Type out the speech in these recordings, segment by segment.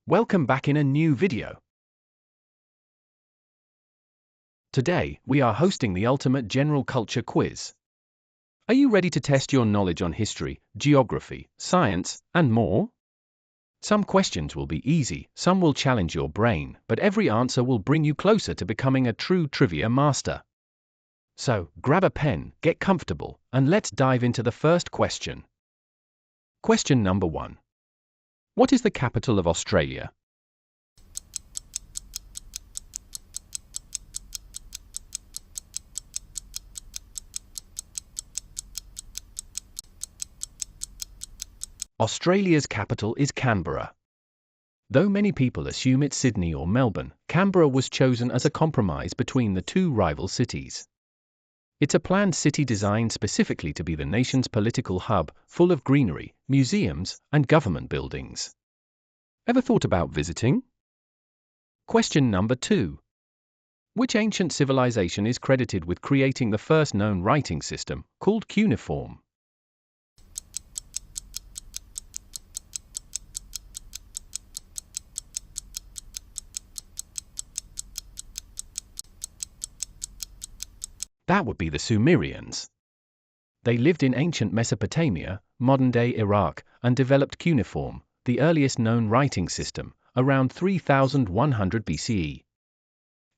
Welcome back in a new video. Today, we are hosting the ultimate general culture quiz. Are you ready to test your knowledge on history, geography, science, and more? Some questions will be easy, some will challenge your brain, but every answer will bring you closer to becoming a true trivia master. So, grab a pen, get comfortable, and let's dive into the first question. Question number 1. What is the capital of Australia? Australia's capital is Canberra. Though many people assume it's Sydney or Melbourne, Canberra was chosen as a compromise between the two rival cities. It's a planned city designed specifically to be the nation's political hub, full of greenery, museums, and government buildings. Ever thought about visiting? Question number 2. Which ancient civilization is credited with creating the first known writing system, called cuneiform? That would be the Sumerians. They lived in ancient Mesopotamia, modern-day Iraq, and developed cuneiform, the earliest known writing system, around 3100 BCE.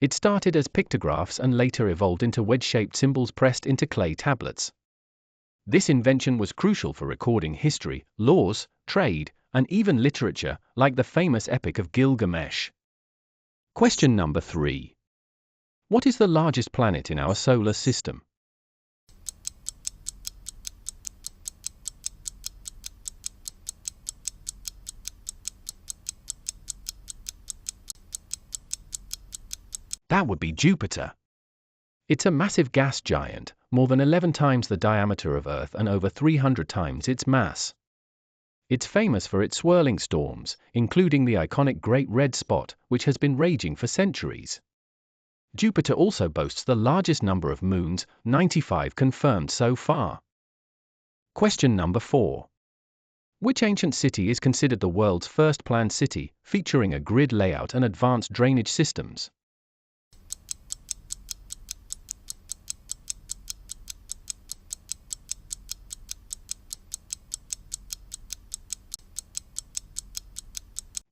It started as pictographs and later evolved into wedge-shaped symbols pressed into clay tablets. This invention was crucial for recording history, laws, trade, and even literature, like the famous Epic of Gilgamesh. Question number 3. What is the largest planet in our solar system? That would be Jupiter. It's a massive gas giant, more than 11 times the diameter of Earth and over 300 times its mass. It's famous for its swirling storms, including the iconic Great Red Spot, which has been raging for centuries. Jupiter also boasts the largest number of moons, 95 confirmed so far. Question number 4. Which ancient city is considered the world's first planned city, featuring a grid layout and advanced drainage systems?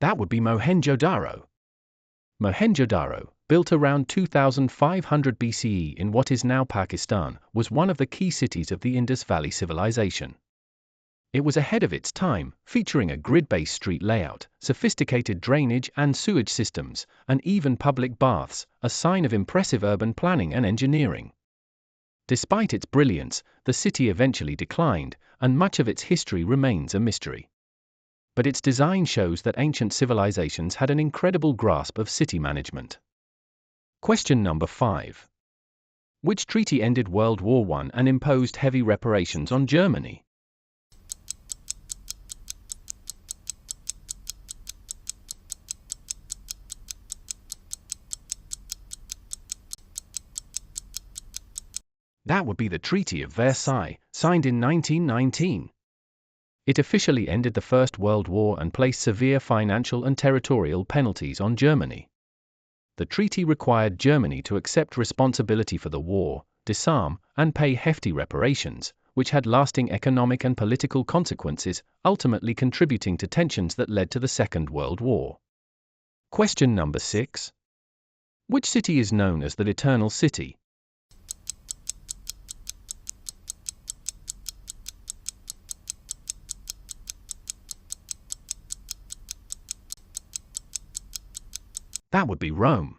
That would be Mohenjo-Daro. Mohenjo-Daro, built around 2500 BCE in what is now Pakistan, was one of the key cities of the Indus Valley civilization. It was ahead of its time, featuring a grid-based street layout, sophisticated drainage and sewage systems, and even public baths, a sign of impressive urban planning and engineering. Despite its brilliance, the city eventually declined, and much of its history remains a mystery. But its design shows that ancient civilizations had an incredible grasp of city management. Question number 5. Which treaty ended World War I and imposed heavy reparations on Germany? That would be the Treaty of Versailles, signed in 1919. It officially ended the First World War and placed severe financial and territorial penalties on Germany. The treaty required Germany to accept responsibility for the war, disarm, and pay hefty reparations, which had lasting economic and political consequences, ultimately contributing to tensions that led to the Second World War. Question number 6. Which city is known as the Eternal City? That would be Rome.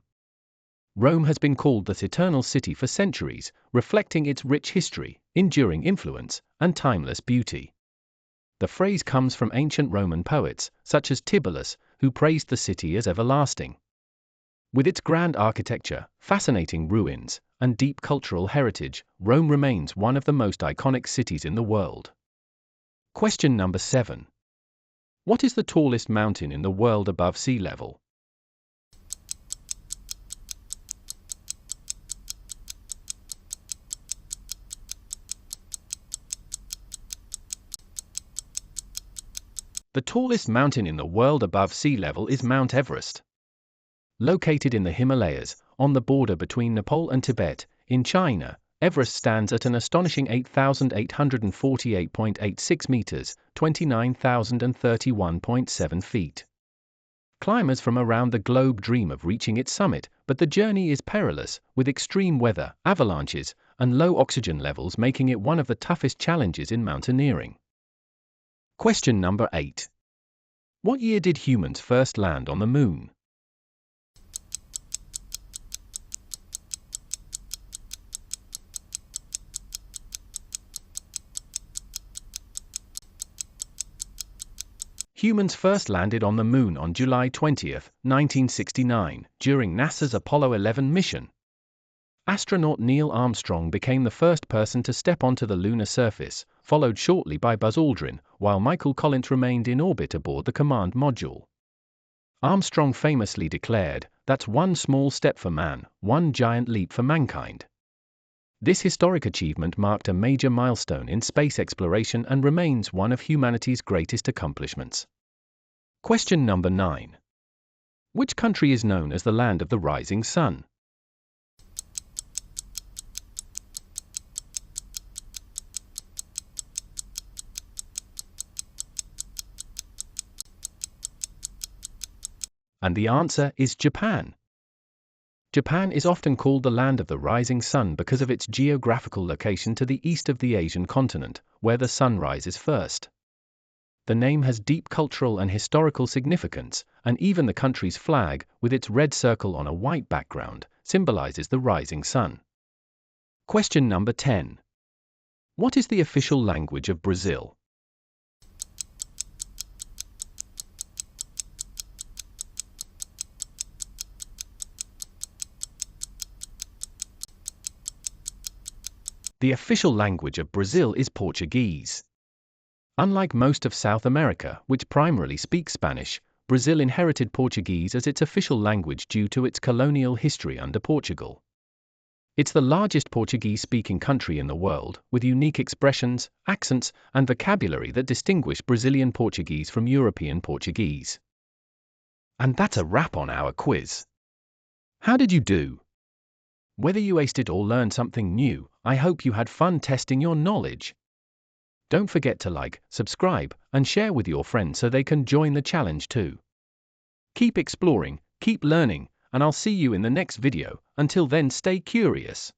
Rome has been called the Eternal City for centuries, reflecting its rich history, enduring influence, and timeless beauty. The phrase comes from ancient Roman poets, such as Tibullus, who praised the city as everlasting. With its grand architecture, fascinating ruins, and deep cultural heritage, Rome remains one of the most iconic cities in the world. Question number 7. What is the tallest mountain in the world above sea level? The tallest mountain in the world above sea level is Mount Everest. Located in the Himalayas, on the border between Nepal and Tibet, in China, Everest stands at an astonishing 8,848.86 meters, 29,031.7 feet. Climbers from around the globe dream of reaching its summit, but the journey is perilous, with extreme weather, avalanches, and low oxygen levels making it one of the toughest challenges in mountaineering. Question number 8. What year did humans first land on the moon? Humans first landed on the moon on July 20, 1969, during NASA's Apollo 11 mission. Astronaut Neil Armstrong became the first person to step onto the lunar surface, followed shortly by Buzz Aldrin, while Michael Collins remained in orbit aboard the command module. Armstrong famously declared, "That's one small step for man, one giant leap for mankind." This historic achievement marked a major milestone in space exploration and remains one of humanity's greatest accomplishments. Question number 9. Which country is known as the land of the rising sun? And the answer is Japan. Japan is often called the land of the rising sun because of its geographical location to the east of the Asian continent, where the sun rises first. The name has deep cultural and historical significance, and even the country's flag, with its red circle on a white background, symbolizes the rising sun. Question number 10. What is the official language of Brazil? The official language of Brazil is Portuguese. Unlike most of South America, which primarily speaks Spanish, Brazil inherited Portuguese as its official language due to its colonial history under Portugal. It's the largest Portuguese-speaking country in the world, with unique expressions, accents, and vocabulary that distinguish Brazilian Portuguese from European Portuguese. And that's a wrap on our quiz. How did you do? Whether you aced it or learned something new, I hope you had fun testing your knowledge. Don't forget to like, subscribe, and share with your friends so they can join the challenge too. Keep exploring, keep learning, and I'll see you in the next video. Until then, stay curious.